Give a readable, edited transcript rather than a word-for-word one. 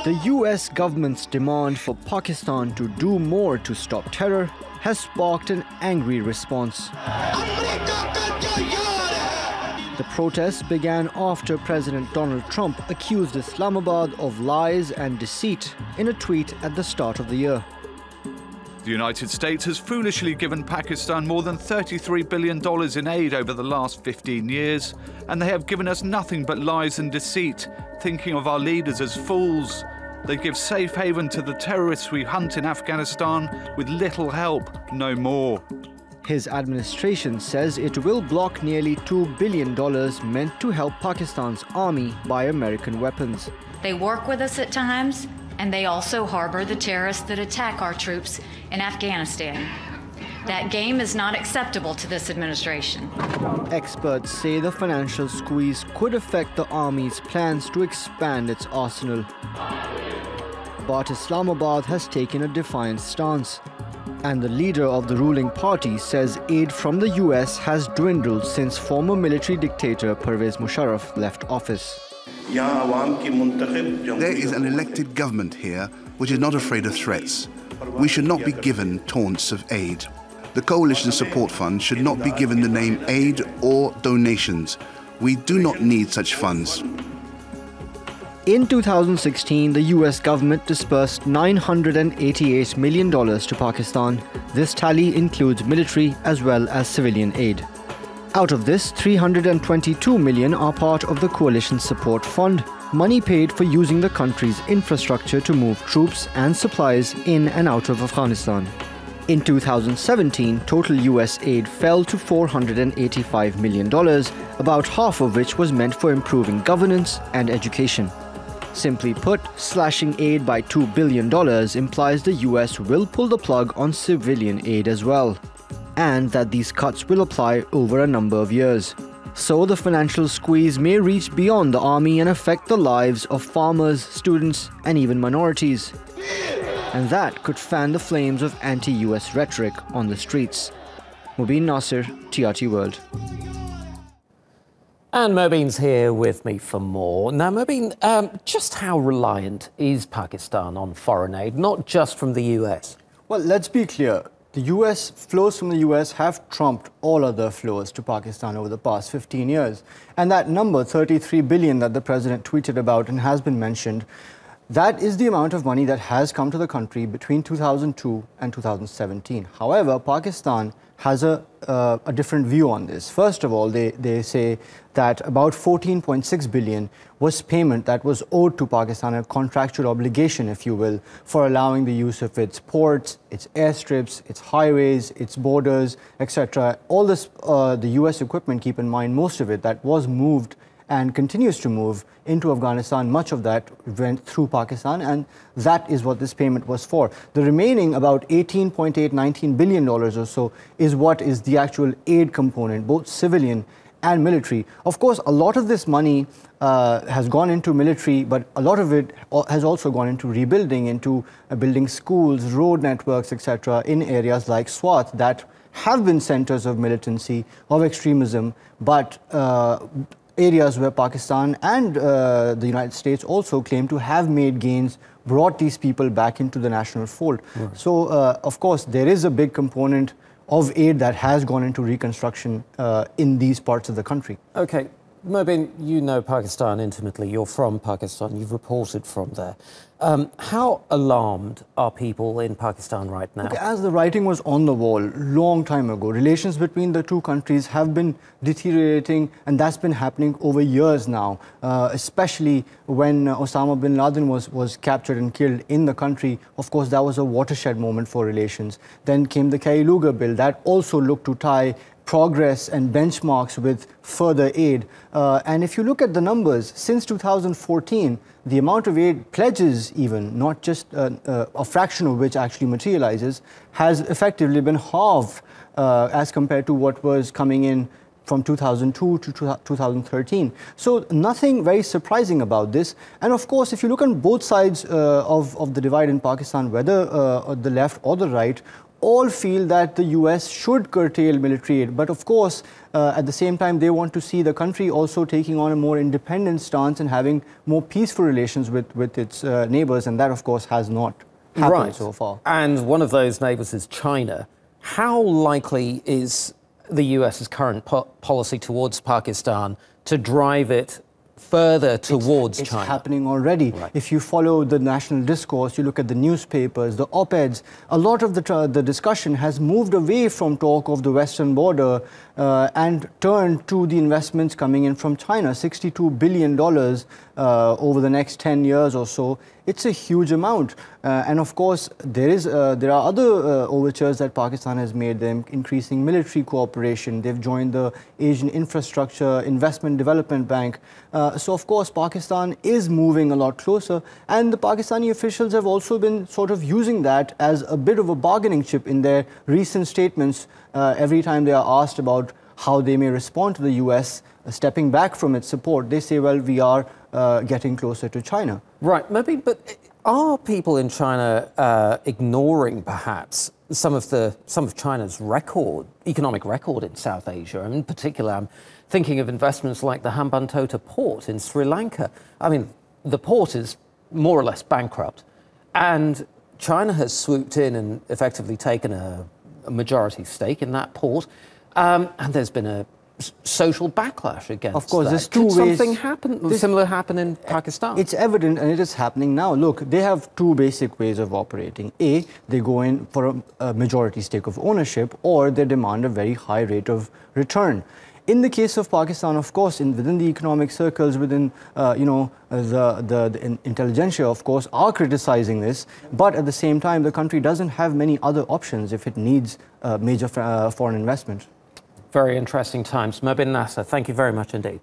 The US government's demand for Pakistan to do more to stop terror has sparked an angry response. The protests began after President Donald Trump accused Islamabad of lies and deceit in a tweet at the start of the year. The United States has foolishly given Pakistan more than $33 billion in aid over the last 15 years, and they have given us nothing but lies and deceit, thinking of our leaders as fools. They give safe haven to the terrorists we hunt in Afghanistan with little help, no more. His administration says it will block nearly $2 billion meant to help Pakistan's army buy American weapons. They work with us at times, and they also harbor the terrorists that attack our troops in Afghanistan. That game is not acceptable to this administration. Experts say the financial squeeze could affect the army's plans to expand its arsenal. But Islamabad has taken a defiant stance, and the leader of the ruling party says aid from the US has dwindled since former military dictator Pervez Musharraf left office. There is an elected government here which is not afraid of threats. We should not be given taunts of aid. The Coalition Support Fund should not be given the name aid or donations. We do not need such funds. In 2016, the US government disbursed $988 million to Pakistan. This tally includes military as well as civilian aid. Out of this, $322 million are part of the Coalition Support Fund, money paid for using the country's infrastructure to move troops and supplies in and out of Afghanistan. In 2017, total US aid fell to $485 million, about half of which was meant for improving governance and education. Simply put, slashing aid by $2 billion implies the US will pull the plug on civilian aid as well, and that these cuts will apply over a number of years. So the financial squeeze may reach beyond the army and affect the lives of farmers, students, and even minorities. And that could fan the flames of anti-US rhetoric on the streets. Mobin Nasir, TRT World. And Mobin's here with me for more. Now, Mobin, just how reliant is Pakistan on foreign aid, not just from the US? Well, let's be clear. The US flows from the US have trumped all other flows to Pakistan over the past 15 years. And that number, 33 billion that the president tweeted about and has been mentioned, that is the amount of money that has come to the country between 2002 and 2017. However, Pakistan has a different view on this. First of all, they say that about 14.6 billion was payment that was owed to Pakistan, a contractual obligation, if you will, for allowing the use of its ports, its airstrips, its highways, its borders, etc. All this, the US equipment, keep in mind, most of it that was moved and continues to move into Afghanistan, much of that went through Pakistan, and that is what this payment was for. The remaining about $18.819 billion or so is what is the actual aid component, both civilian and military. Of course, a lot of this money has gone into military, but a lot of it has also gone into rebuilding, into building schools, road networks, etc., in areas like Swat that have been centers of militancy, of extremism, but areas where Pakistan and the United States also claim to have made gains, brought these people back into the national fold. Right. So, of course, there is a big component of aid that has gone into reconstruction in these parts of the country. Okay, Mobin, you know Pakistan intimately. You're from Pakistan. You've reported from there. How alarmed are people in Pakistan right now? Okay, as the writing was on the wall long time ago, relations between the two countries have been deteriorating, and that's been happening over years now, especially when Osama bin Laden was captured and killed in the country. Of course, that was a watershed moment for relations. Then came the Kayi-Lugar bill that also looked to tie progress and benchmarks with further aid. And if you look at the numbers, since 2014, the amount of aid pledges even, not just a fraction of which actually materializes, has effectively been halved as compared to what was coming in from 2002 to 2013. So nothing very surprising about this. And of course, if you look on both sides of the divide in Pakistan, whether the left or the right, all feel that the US should curtail military aid. But of course, at the same time, they want to see the country also taking on a more independent stance and having more peaceful relations with its neighbors. And that, of course, has not happened so far. And one of those neighbors is China. How likely is the US's current policy towards Pakistan to drive it further towards China? It's happening already. Right. If you follow the national discourse, you look at the newspapers, the op-eds, a lot of the discussion has moved away from talk of the western border and turned to the investments coming in from China. $62 billion over the next 10 years or so. It's a huge amount. And of course, there are other overtures that Pakistan has made, them increasing military cooperation. They've joined the Asian Infrastructure Investment Development Bank. So of course, Pakistan is moving a lot closer. And the Pakistani officials have also been sort of using that as a bit of a bargaining chip in their recent statements. Every time they are asked about how they may respond to the US stepping back from its support, they say, well, we are getting closer to China. Right, maybe, but are people in China ignoring perhaps some of China's economic record in South Asia? And in particular, I'm thinking of investments like the Hambantota port in Sri Lanka. I mean, the port is more or less bankrupt, and China has swooped in and effectively taken a majority stake in that port, and there's been a social backlash against Of course, that. there's two ways. Something similar happen in Pakistan? It's evident, and it is happening now. Look, they have two basic ways of operating. A, they go in for a majority stake of ownership, or they demand a very high rate of return. In the case of Pakistan, of course, within the economic circles, within the intelligentsia, of course, are criticizing this. But at the same time, the country doesn't have many other options if it needs major foreign investment. Very interesting times. Mobin Nasir, thank you very much indeed.